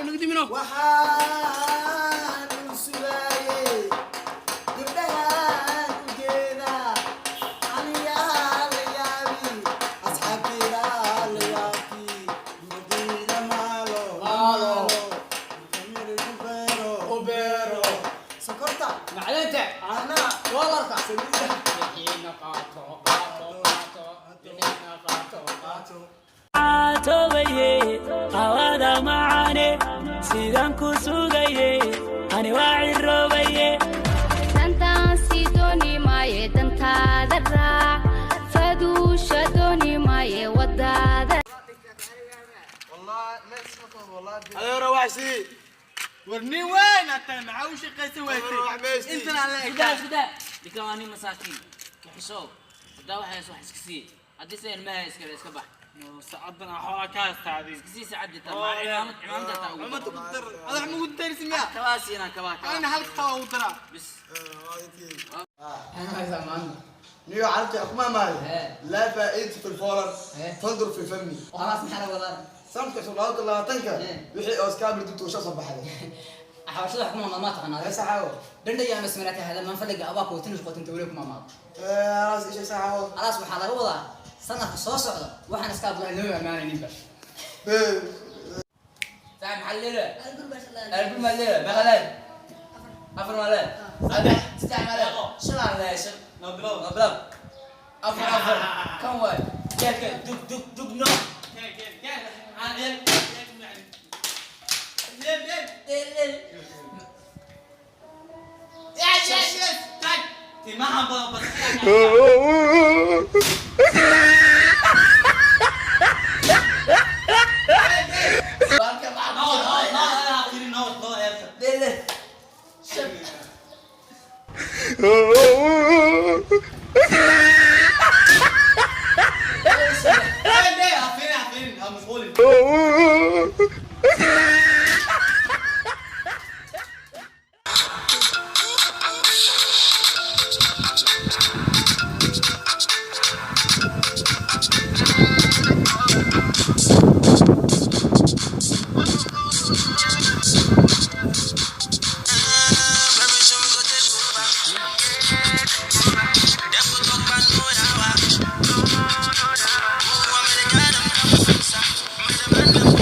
waxaan sugaayay gabdhahan ujeeda aniga la yaabi asxaabtayda la yaabi gurigayda maalo beero sokorta macdanta caana doolarka saliida wixiina qaato tobaye hawada macaane sidaan ku sugaye ani waa ciroobaye dantaan sii dooni maaye dantaada raac faduusha dooni maaye wadaada adeero waxsi warni weyn ataan maxaa u shaqaysan weysay intana la sida dikawani masaakiin kaxisoo hadaa waxaas wax iska sii hadii seen ma iska bax ساعدنا حوالي كاستعدي سي سعد تمام عمامة تاع ما تقدر هذا حمود ترسم يا كواسي انا كواك انا هلك توا ودرا بس انا زمان نيو عرفت اخما ماي لا فائد في الفورر تنظر في فمي خلاص محل والله سمك صلوات الله تنكر وحي اوسكابل دكتور شو صبح عليه حواشي حكومه ما تقنا يا ساعه دنده يا مسمرات هذا ما فلق اباك وتنش قوتن توليك ما راس ايش ساعه خلاص waxa laga wadaa sanadka soo socda waxaan iska ablaan loo amaanaynin bash تعال محلله البل ملله مغلال افر ملال صدح استعمل شلون لا شل نضرب افر كم واحد كيف دق نو كيف عادل ليل يا تاك تي ما هم بس I'm